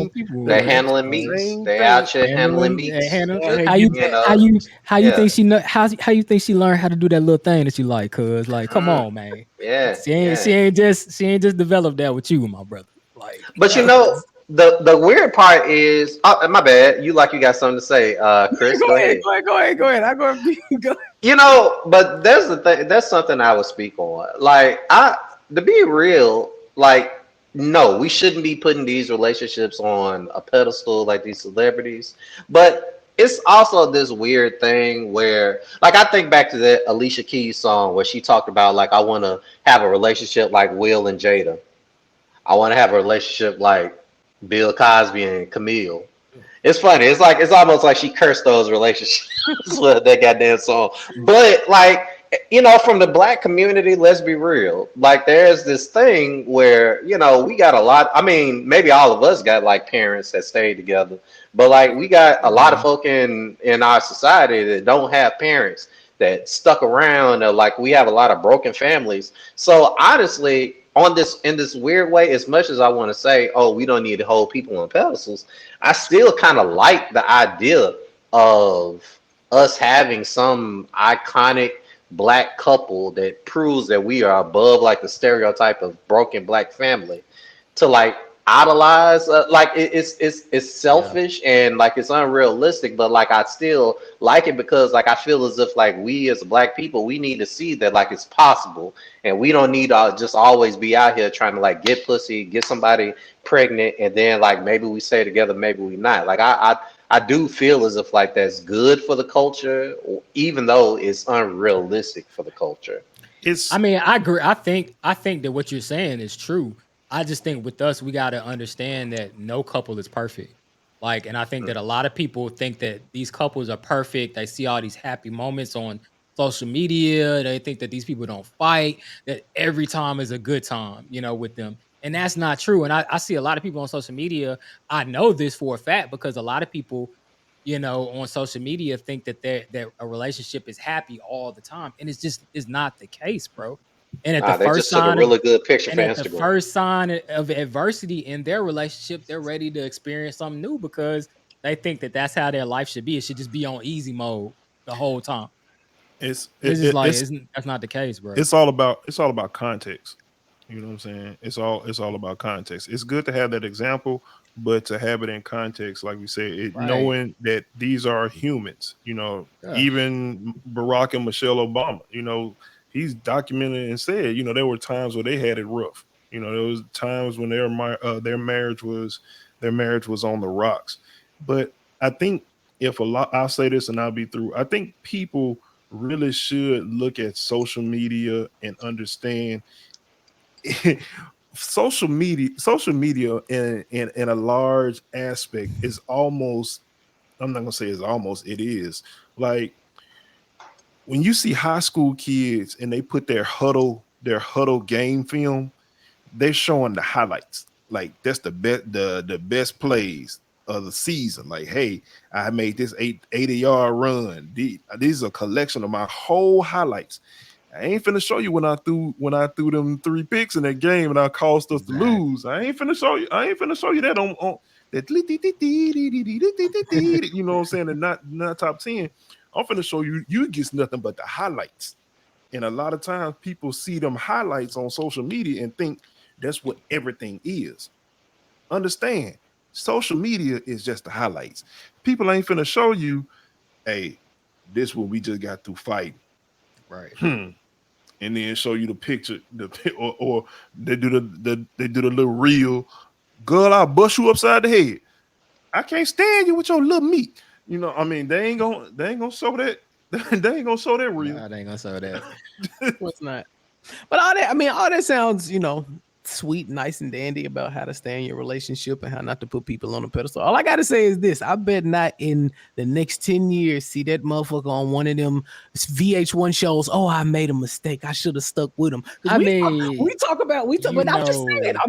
same people, they man. handling Like meats. same They thing. out here handling handling, meats. handle. Hey, How you you know, how you Yeah, think she know how you think she learned how to do that little thing that you like? Cause like, come mm, on, man. yeah, She ain't yeah. she ain't just she ain't just developed that with you, my brother. Like, But the weird part is, oh, my bad. You got something to say, Chris? Go Go ahead, ahead. go ahead, go ahead, go ahead. I'm going to be go. But there's the thing. That's something I would speak on. Like, to be real, like, no, we shouldn't be putting these relationships on a pedestal like these celebrities. But it's also this weird thing where, like, I think back to that Alicia Keys song where she talked about, like, I want to have a relationship like Will and Jada. I want to have a relationship like Bill Cosby and Camille. It's funny. It's almost like she cursed those relationships with that goddamn song. But like, from the black community, let's be real. Like, there's this thing where we got a lot. I mean, maybe all of us got like parents that stayed together, but like we got a lot of yeah, folk in our society that don't have parents that stuck around. Or like we have a lot of broken families. So honestly, on this in this weird way, as much as I want to say, oh, we don't need to hold people on pedestals, I still kind of like the idea of us having some iconic black couple that proves that we are above like the stereotype of broken black family to like idolize. Like it's yeah, selfish and like it's unrealistic, but like I still like it because like I feel as if like we as black people we need to see that like it's possible, and we don't need to just always be out here trying to like get pussy, get somebody pregnant, and then like maybe we stay together, maybe we not. Like I do feel as if like that's good for the culture, even though it's unrealistic for the culture. I it's mean, I agree. I think that what you're saying is true. I just think with us, we got to understand that no couple is perfect. Like, and I think that a lot of people think that these couples are perfect. They see all these happy moments on social media. They think that these people don't fight. That every time is a good time, with them. And that's not true. And I see a lot of people on social media. I know this for a fact because a lot of people on social media think that a relationship is happy all the time, and it's just is not the case, bro. And at the Nah, they first just took a sign of really good picture and for at the Instagram. first sign of adversity in their relationship, they're ready to experience something new because they think that that's how their life should be. It should just be on easy mode the whole time. it's And it, it's just it- like it's isn't that's not the case, bro. it's all about context. You know what I'm saying? It's all about context. It's good to have that example, but to have it in context, like we said, Right. knowing that these are humans. Yeah. Even Barack and Michelle Obama. He's documented and said, there were times where they had it rough. There was times when their marriage was on the rocks. But I think, if a lot, I'll say this and I'll be through. I think people really should look at social media and understand social media in a large aspect is almost, I'm not gonna say it's almost, it is, like, when you see high school kids and they put their huddle game film, they're showing the highlights. Like, that's the best plays of the season. Like, hey, I made this 80-yard run. These are a collection of my whole highlights. I ain't finna show you when I threw them 3 picks in that game and I caused us to Exactly. lose. I ain't finna show you that on that. You know what I'm saying? And not top 10. I'm finna show you gets nothing but the highlights. And a lot of times people see them highlights on social media and think that's what everything is. Understand, social media is just the highlights. People ain't finna show you, hey, this what we just got through fighting. Right. Hmm. and then show you the picture, or they do the little reel. Girl, I'll bust you upside the head. I can't stand you with your little meat. You know, I mean, they ain't gonna show that. They ain't gonna show that reel. Nah, they ain't gonna show that. What's not? But all that, I mean, all that sounds, sweet, nice, and dandy about how to stay in your relationship and how not to put people on a pedestal. All I gotta say is this: I bet not in the next 10 years see that motherfucker on one of them VH1 shows. Oh, I made a mistake. I should have stuck with him. Because I mean, but I'm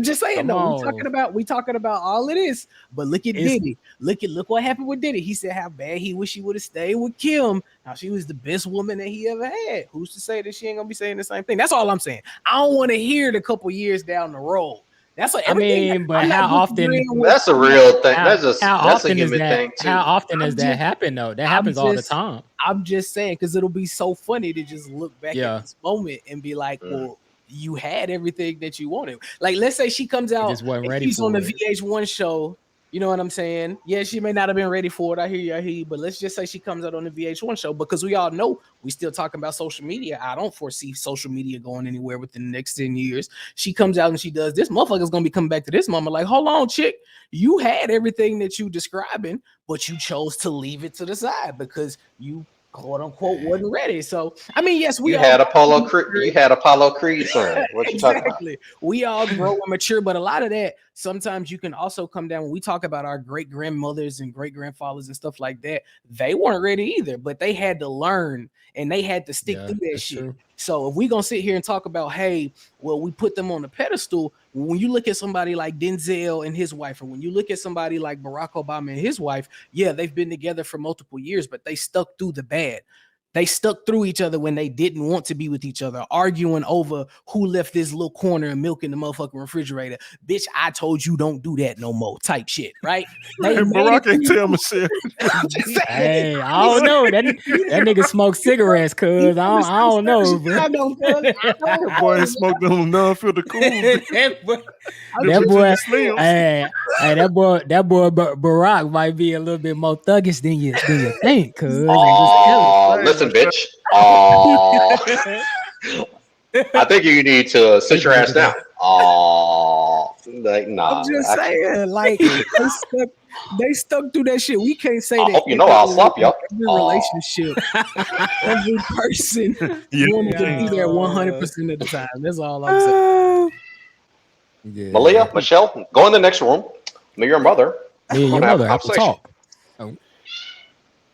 just saying come though. on. We talking about all of this. But look at It's- Diddy. Look what happened with Diddy. He said how bad he wish he would have stayed with Kim. Now she was the best woman that he ever had. Who's to say that she ain't gonna be saying the same thing? That's all I'm saying. I don't want to hear it a couple years down the road. That's what I mean, but how often? That's a real thing. How That's a often is human that? thing too. How often does I'm that just- happen though? That happens all the time. I'm just saying because it'll be so funny to just look back Yeah. at this moment and be like, well, you had everything that you wanted. Like, let's say she comes out just wasn't and ready she's on for the it. VH1 show. You know what I'm saying? Yeah, she may not have been ready for it. I hear you. But let's just say she comes out on the VH1 show because we all know we still talking about social media. I don't foresee social media going anywhere within the next 10 years. She comes out and she does this. Motherfucker's gonna be coming back to this moment like, hold on, chick. You had everything that you describing, but you chose to leave it to the side because you quote unquote wasn't ready. So I mean, yes, we You all had Apollo Creed son. What you talking about? exactly. We all grow and mature, but a lot of that sometimes you can also come down when we talk about our great grandmothers and great grandfathers and stuff like that. They weren't ready either, but they had to learn and they had to stick through that that's shit. true. So if we gonna sit here and talk about, hey, well, we put them on the pedestal. When you look at somebody like Denzel and his wife, or when you look at somebody like Barack Obama and his wife, yeah, they've been together for multiple years, but they stuck through the bad. They stuck through each other when they didn't want to be with each other, arguing over who left this little corner of milk in the motherfucking refrigerator. Bitch, I told you don't do that no more. Type shit, right? They Barack ain't tell Michelle. Hey, I don't know. That nigga smoked cigarettes, cuz I don't know, bro. I know, cuz. That boy ain't smoked them non-filter cool. that boy, Slims. hey, that boy Barack might be a little bit more thuggish than you think, cuz. Oh, listen, bitch. Oh, I think you need to sit your ass down. Oh, like nah. I'm just saying, like they stuck through that shit. We can't say I that. hope you know I'll slap you. Every relationship, every person wanted to be there 100% of the time. That's all I'm saying. Yeah. Malia, Michelle, go in the next room. Me, your mother. Me and your Gonna have a mother have to conversation. talk. Oh.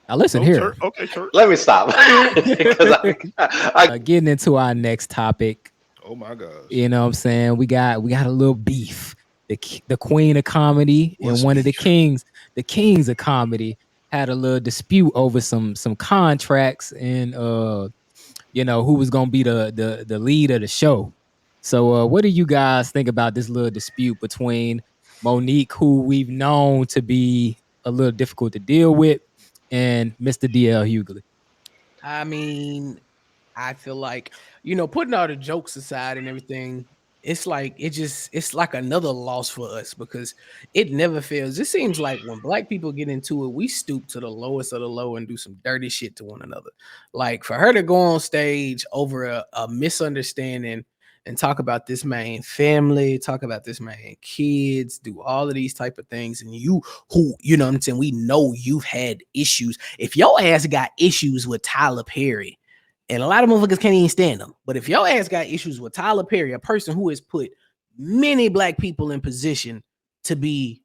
Now listen here. Church. Okay, church. Let me stop. Because Getting into our next topic. Oh my gosh. You know what I'm saying? We got a little beef. The queen of comedy and one of the kings of comedy had a little dispute over some contracts and who was gonna be the lead of the show. So what do you guys think about this little dispute between Monique, who we've known to be a little difficult to deal with, and Mr. DL Hughley? I mean, I feel like, putting all the jokes aside and everything, it's like it's like another loss for us because it never fails. It seems like when black people get into it, we stoop to the lowest of the low and do some dirty shit to one another. Like for her to go on stage over a misunderstanding and talk about this man family, talk about this man kids, do all of these type of things, and you know what I'm saying, we know you've had issues. If your ass got issues with Tyler Perry, and a lot of motherfuckers can't even stand them. But if your ass got issues with Tyler Perry, a person who has put many black people in position to be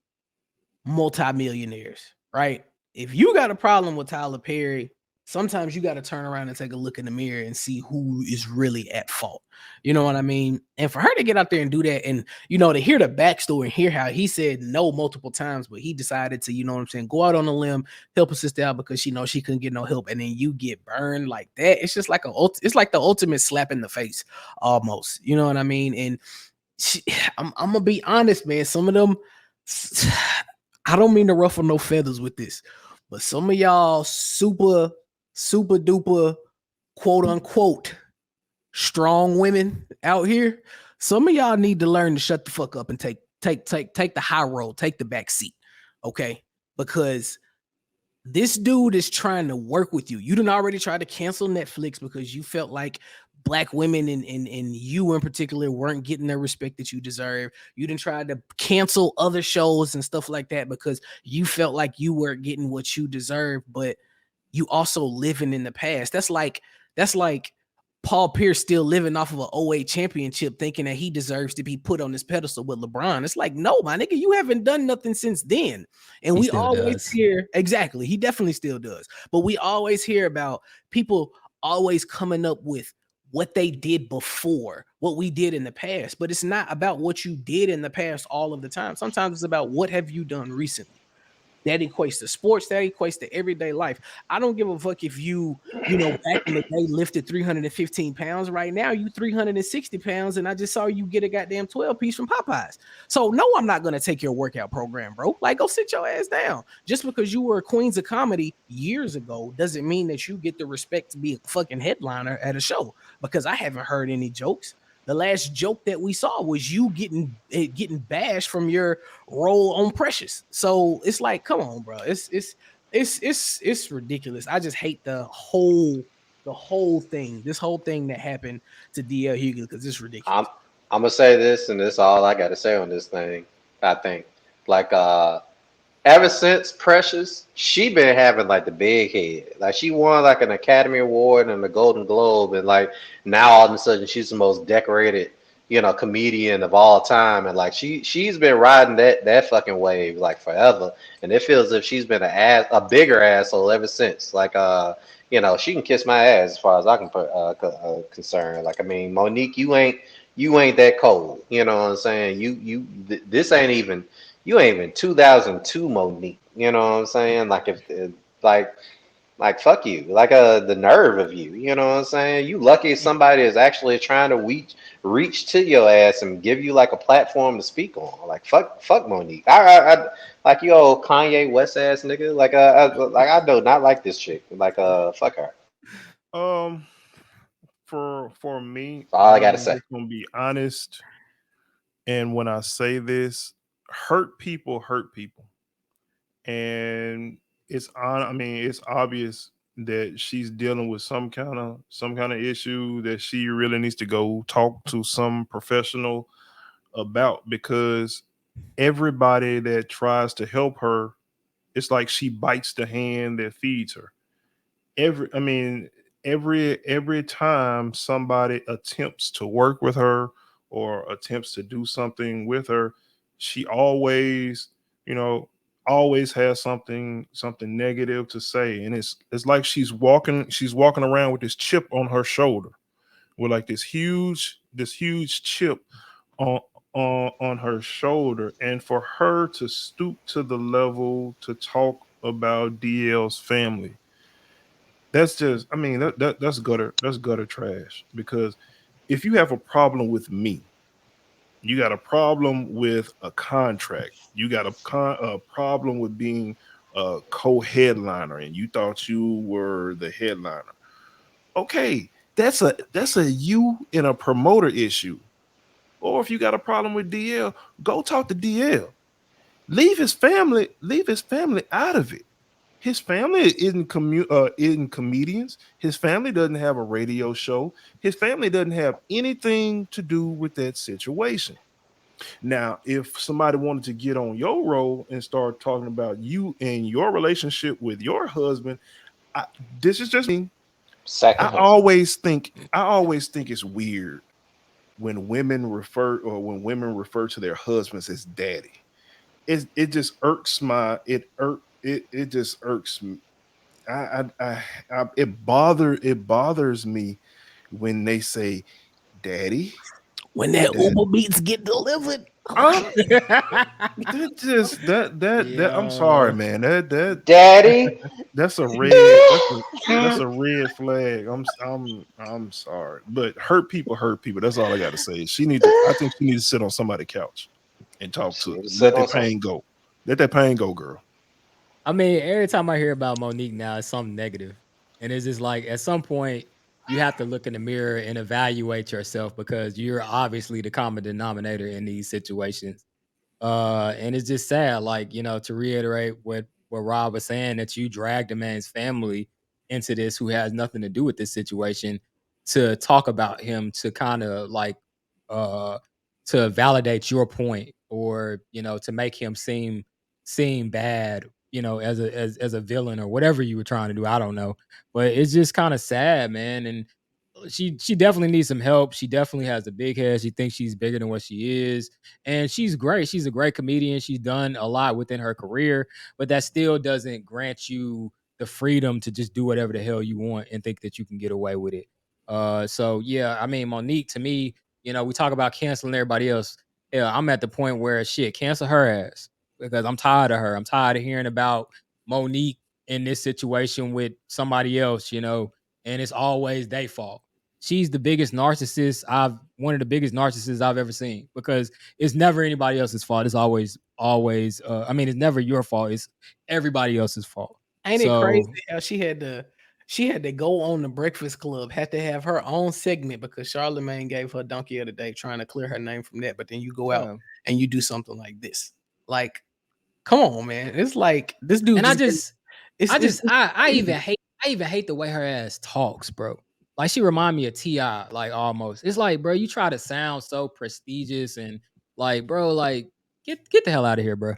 multimillionaires, right? If you got a problem with Tyler Perry, sometimes you got to turn around and take a look in the mirror and see who is really at fault. You know what I mean? And for her to get out there and do that and, to hear the backstory and hear how he said no multiple times, but he decided to, go out on a limb, help her sister out because she knows she couldn't get no help. And then you get burned like that. It's just like it's like the ultimate slap in the face almost. You know what I mean? And I'm going to be honest, man. Some of them, I don't mean to ruffle no feathers with this, but some of y'all super duper quote unquote strong women out here, some of y'all need to learn to shut the fuck up and take the high road, take the back seat, okay? Because this dude is trying to work with you. You done already tried to cancel Netflix because you felt like black women and you in particular weren't getting the respect that you deserve. You didn't try to cancel other shows and stuff like that because you felt like you weren't getting what you deserved, but you also living in the past. That's like Paul Pierce still living off of an '08 championship, thinking that he deserves to be put on this pedestal with LeBron. It's like, no, my nigga, you haven't done nothing since then. And He we still always does. hear, exactly, he definitely still does. But we always hear about people always coming up with what they did before, what we did in the past. But it's not about what you did in the past all of the time. Sometimes it's about what have you done recently. That equates to sports, that equates to everyday life. I don't give a fuck if back in the day lifted 315 pounds. Right now, you 360 pounds, and I just saw you get a goddamn 12 piece from Popeyes. So, no, I'm not gonna take your workout program, bro. Like, go sit your ass down. Just because you were a Queens of Comedy years ago doesn't mean that you get the respect to be a fucking headliner at a show. Because I haven't heard any jokes. The last joke that we saw was you getting bashed from your role on Precious. So it's like, come on, bro. It's ridiculous. I just hate the whole thing. This whole thing that happened to DL Hughley because it's I'm ridiculous. I'm gonna say this, and this is all I gotta say on this thing. I think, like, ever since Precious, she been having like the big head. Like she won like an Academy Award and a Golden Globe, and like now all of a sudden she's the most decorated, comedian of all time. And like she's been riding that fucking wave like forever. And it feels as if she's been a bigger asshole ever since. Like she can kiss my ass as far as I can put concerned. Like I mean, Monique, you ain't that cold. You know what I'm saying? This ain't even you ain't even 2002 Monique. You know what I'm saying? Like if like fuck you. Like the nerve of you. You know what I'm saying? You lucky if somebody is actually trying to reach to your ass and give you like a platform to speak on. Like fuck Monique. I like you old Kanye West ass nigga. Like I do not like this chick. Like fuck her. Um, for me, That's all I gotta I'm say. just gonna be honest, and when I say this, hurt people, and it's on. I mean, it's obvious that she's dealing with some kind of issue that she really needs to go talk to some professional about because everybody that tries to help her, it's like she bites the hand that feeds her. I mean, every time somebody attempts to work with her or attempts to do something with her, she always, you know, always has something negative to say. And it's like she's walking around with this chip on her shoulder, with like this huge chip on on her shoulder. And for her to stoop to the level to talk about DL's family, that's just, I mean, that's gutter trash. Because if you have a problem with me, you got a problem with a contract, you got a problem with being a co-headliner, and you thought you were the headliner. Okay, that's a you in a promoter issue. Or if you got a problem with DL, go talk to DL. Leave his family out of it. His family isn't comedians. His family doesn't have a radio show. His family doesn't have anything to do with that situation. Now, if somebody wanted to get on your role and start talking about you and your relationship with your husband, I, this is just me. I Second. always think it's weird when women refer to their husbands as daddy. It just irks my it just irks me. It bothers me when they say daddy. When that That Uber Beats get delivered. I'm that just that I'm sorry, Yo. man. Daddy. That's a red flag. I'm sorry, but hurt people. That's all I got to say. I think she needs to sit on somebody's couch and talk She to need to let sit on that some. pain go. Let that pain go, girl. I mean, every time I hear about Monique now, it's something negative. And it's just like at some point you have to look in the mirror and evaluate yourself because you're obviously the common denominator in these situations. And it's just sad, like, to reiterate what Rob was saying, that you dragged a man's family into this who has nothing to do with this situation to talk about him to kind of like uh to validate your point, or to make him seem bad, as a villain or whatever you were trying to do. I don't know, but it's just kind of sad, man. And she definitely needs some help. She definitely has a big head. She thinks she's bigger than what she is, and she's great. She's a great comedian. She's done a lot within her career, but that still doesn't grant you the freedom to just do whatever the hell you want and think that you can get away with it. So yeah, I mean, Monique, to me, we talk about canceling everybody else. Yeah, I'm at the point where shit, cancel her ass, because I'm tired of her. I'm tired of hearing about Monique in this situation with somebody else, and it's always their fault. She's the biggest narcissist one of the biggest narcissists I've ever seen, because it's never anybody else's fault. It's always I mean, it's never your fault. It's everybody else's fault. Ain't it crazy So how she had to go on the Breakfast Club, had to have her own segment because Charlemagne gave her donkey of the day trying to clear her name from that. But then you go out yeah. and you do something like this. Like, come on, man. It's like this dude And I just just it's I crazy. even hate the way her ass talks, bro. Like, she remind me of Ti, like, almost. It's like, bro, you try to sound so prestigious and like, bro, like, get the hell out of here, bro.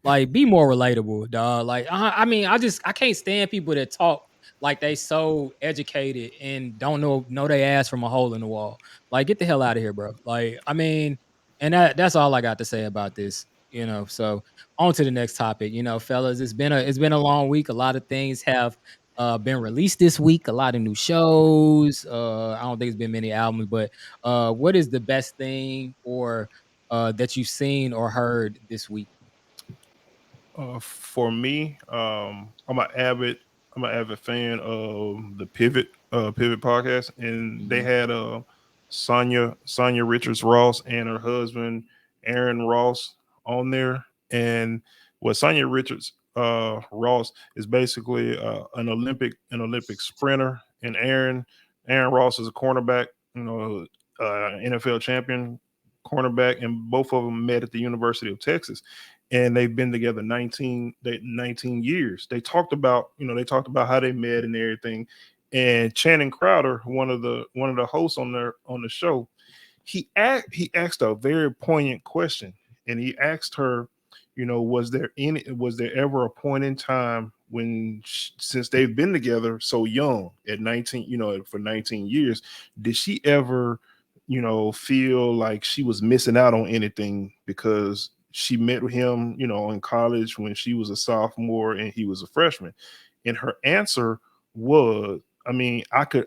Like, be more relatable, dog. Like, I mean, I can't stand people that talk like they so educated and don't know they ass from a hole in the wall. Like, get the hell out of here, bro. Like, I mean, and that's all I got to say about this. So on to the next topic. Fellas, it's been a long week. A lot of things have been released this week. A lot of new shows. I don't think it's been many albums, but what is the best thing or that you've seen or heard this week? For me, I'm an avid fan of the Pivot podcast, and they Mhm. had Sonya Richards Ross and her husband Aaron Ross on there. And what Sonya Richards Ross is basically an Olympic sprinter, and Aaron Ross is a cornerback, NFL champion cornerback, and both of them met at the University of Texas, and they've been together 19 years. They talked about how they met and everything. And Channing Crowder, one of the hosts on the show, he asked a very poignant question, and he asked her, was there ever a point in time when since they've been together so young at 19, for 19 years, did she ever feel like she was missing out on anything because she met with him, in college when she was a sophomore and he was a freshman? And her answer was, I mean, I could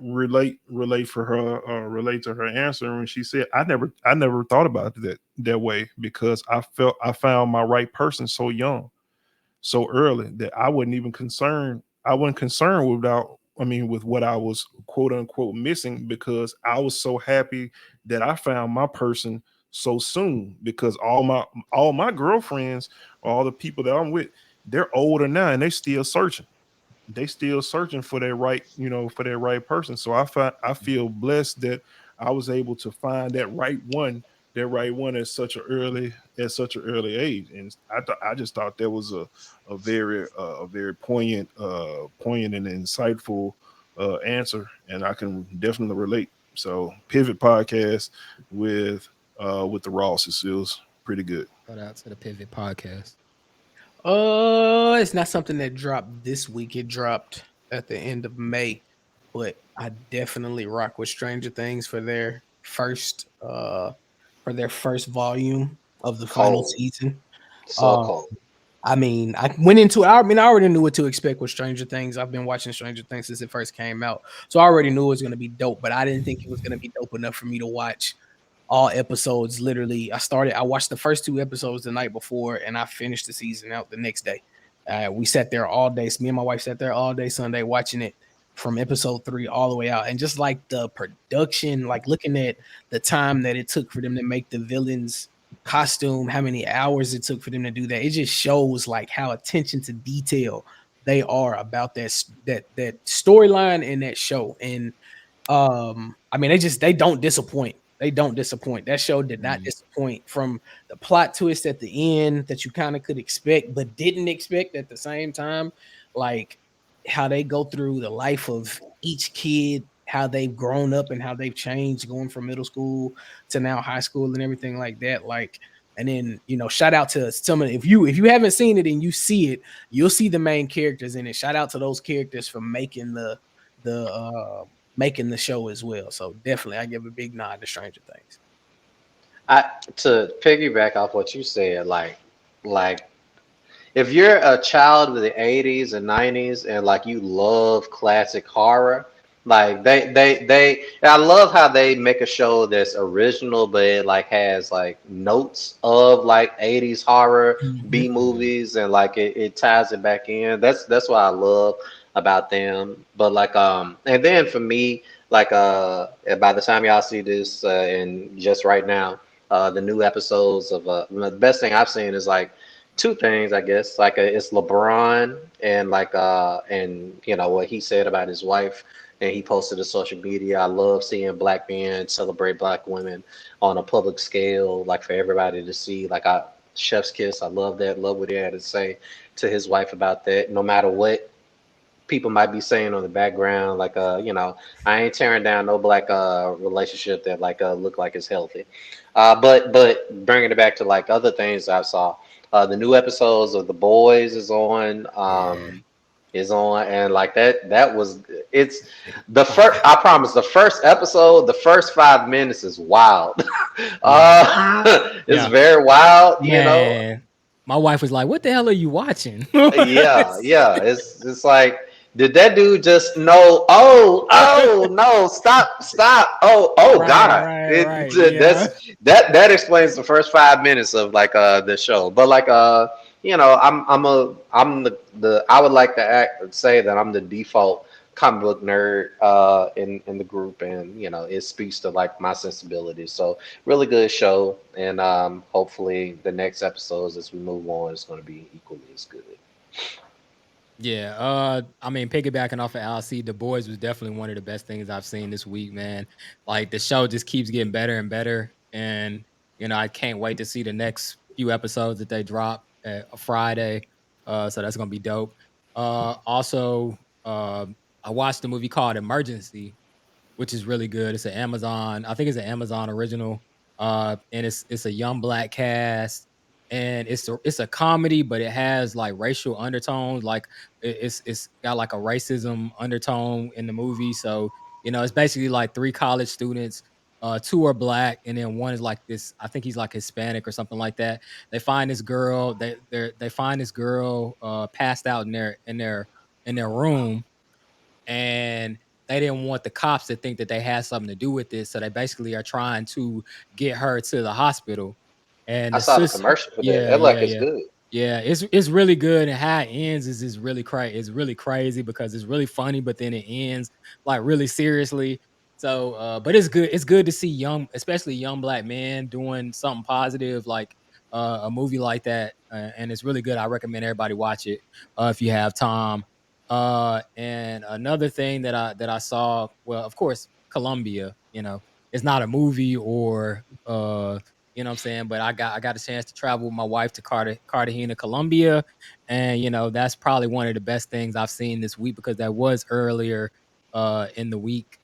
relate to her answer when she said, I never thought about it that way, because I found my right person so young, so early, that I wasn't concerned with what I was quote unquote missing, because I was so happy that I found my person so soon, because all my girlfriends, all the people that I'm with, they're older now and they still searching for that right person. So I feel blessed that I was able to find that right one at such an early age. And I just thought that was a very poignant and insightful answer, and I can definitely relate. So Pivot podcast with the Rosses, it was pretty good. Shout out to the Pivot Podcast. It's not something that dropped this week. It dropped at the end of May, but I definitely rock with Stranger Things for their first volume of the final Cold, season. so Uh, cold. I mean, I went into I mean, I already knew what to expect with Stranger Things. I've been watching Stranger Things since it first came out. So I already knew it was gonna be dope, but I didn't think it was gonna be dope enough for me to watch all episodes. Literally, I watched the first 2 episodes the night before, and I finished the season out the next day. We sat there all day. Me and my wife sat there all day Sunday watching it from episode 3 all the way out. And just like the production, like looking at the time that it took for them to make the villains costume, how many hours it took for them to do that, it just shows like how attention to detail they are about that storyline and that show. And I mean, they don't disappoint. They don't disappoint. That show did not Mhm. disappoint, from the plot twist at the end that you kind of could expect but didn't expect at the same time. Like how they go through the life of each kid, how they've grown up and how they've changed going from middle school to now high school and everything like that. Like, and then, you know, shout out to some of if you haven't seen it and you see it, you'll see the main characters in it. Shout out to those characters for making making the show as well. So definitely I give a big nod to Stranger Things. To piggyback off what you said, like if you're a child of the 80s and 90s and like you love classic horror, like I love how they make a show that's original, but it like has like notes of like 80s horror, B movies, and like it ties it back in. That's what I love about them. But like and then for me, like by the time y'all see this and just right now, the new episodes of the best thing I've seen is like two things, I guess. Like it's LeBron and like and you know what he said about his wife, and he posted to social media. I love seeing black men celebrate black women on a public scale, like for everybody to see. Like chef's kiss. I love that. Love what he had to say to his wife about that. No matter what people might be saying on the background, like you know, I ain't tearing down no black relationship that like look like it's healthy. But bringing it back to like other things I saw. The new episodes of The Boys is on, and like that was it's the first. I promise, the first episode, the first 5 minutes is wild. It's very wild, you know. Man, my wife was like, "What the hell are you watching?" Yeah. It's like, did that dude just know? Oh no! Stop! Oh God! That explains the first 5 minutes of like the show. But like you know, I'm the I would like to say that I'm the default comic book nerd in the group, and you know, it speaks to like my sensibilities. So really good show, and hopefully the next episodes as we move on is going to be equally as good. Yeah, I mean, piggybacking off of LC, The Boys was definitely one of the best things I've seen this week, man. Like the show just keeps getting better and better, and you know, I can't wait to see the next few episodes that they drop at a Friday. So that's gonna be dope. Also, I watched a movie called Emergency, which is really good. It's an Amazon. I think it's an Amazon original. And it's a young black cast, and it's a comedy, but it has like racial undertones. Like it's got like a racism undertone in the movie. So you know, it's basically like three college students. Two are black, and then one is like this. I think he's like Hispanic or something like that. They find this girl. They find this girl passed out in their room, and they didn't want the cops to think that they had something to do with this, so they basically are trying to get her to the hospital. And I the saw the sister, commercial for that. yeah, That like yeah, it's yeah, good. yeah, it's really good. And how it ends is really crazy. It's really crazy because it's really funny, but then it ends like really seriously. So, but it's good. It's good to see young, especially young black men doing something positive, like a movie like that, and it's really good. I recommend everybody watch it if you have time. And another thing that I saw, well, of course, Colombia, you know, it's not a movie or you know what I'm saying, but I got a chance to travel with my wife to Cartagena, Colombia, and you know, that's probably one of the best things I've seen this week because that was earlier in the week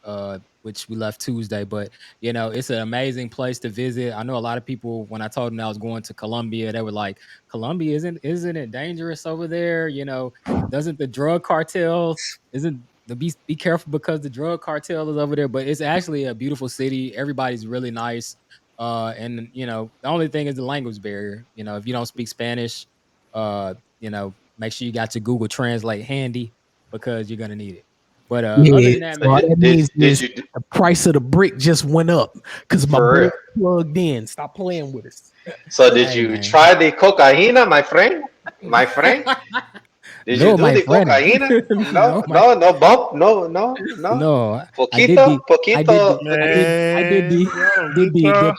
which we left Tuesday, but you know, it's an amazing place to visit. I know a lot of people when I told them I was going to Colombia, they were like, "Colombia isn't it dangerous over there? You know, doesn't the drug cartel isn't the be careful because the drug cartel is over there?" But it's actually a beautiful city. Everybody's really nice. And you know, the only thing is the language barrier. You know, if you don't speak Spanish, you know, make sure you got your Google Translate handy because you're gonna need it. But other Yeah, than that, so all man, that means Did is you the price of the brick just went up because my for boy real? plugged in. Stop playing with us. So did hey you man. try the cocaína, my friend? My friend, did you No, do my the friend. cocaína? No, No, my no bump, no. no. I did Poquito, the I did poquito, the poquito. I did Man, the y'all don't good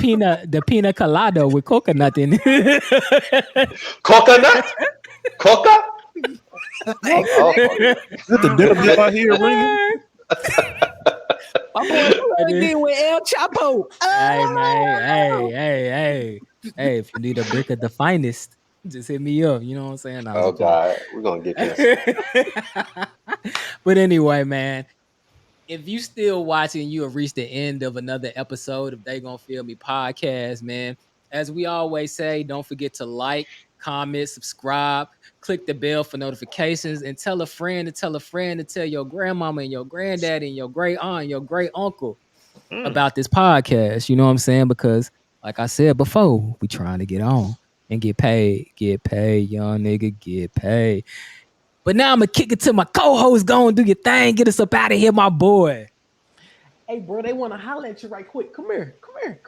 time. the pina colada with coconut in it. Coconut, coca. Hey, Oh yeah. Is the devil Did- out here ringing? my boy I plugged did. in with El Chapo. Hey man, Oh! hey! If you need a brick of the finest, just hit me up. You know what I'm saying? I was oh just playing. God, we're gonna get canceled. But anyway, man, if you still watching, you have reached the end of another episode of They Gonna Feel Me podcast, man. As we always say, don't forget to like, comment, subscribe, click the bell for notifications, and tell a friend to tell a friend to tell your grandmama and your granddad and your great aunt and your great uncle about this podcast. You know what I'm saying? Because, like I said before, we trying to get on and get paid. Get paid, young nigga, get paid. But now I'm gonna kick it to my co-host. Go and do your thing. Get us up out of here, my boy. Hey, bro, they want to holler at you right quick. Come here. Hey,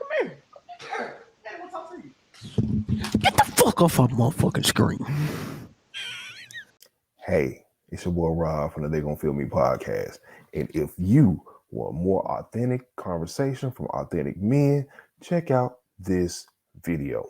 what's up to you? Get the fuck off our motherfucking screen. Hey, it's your boy Rob from the They Gonna Feel Me podcast. And if you want more authentic conversation from authentic men, check out this video.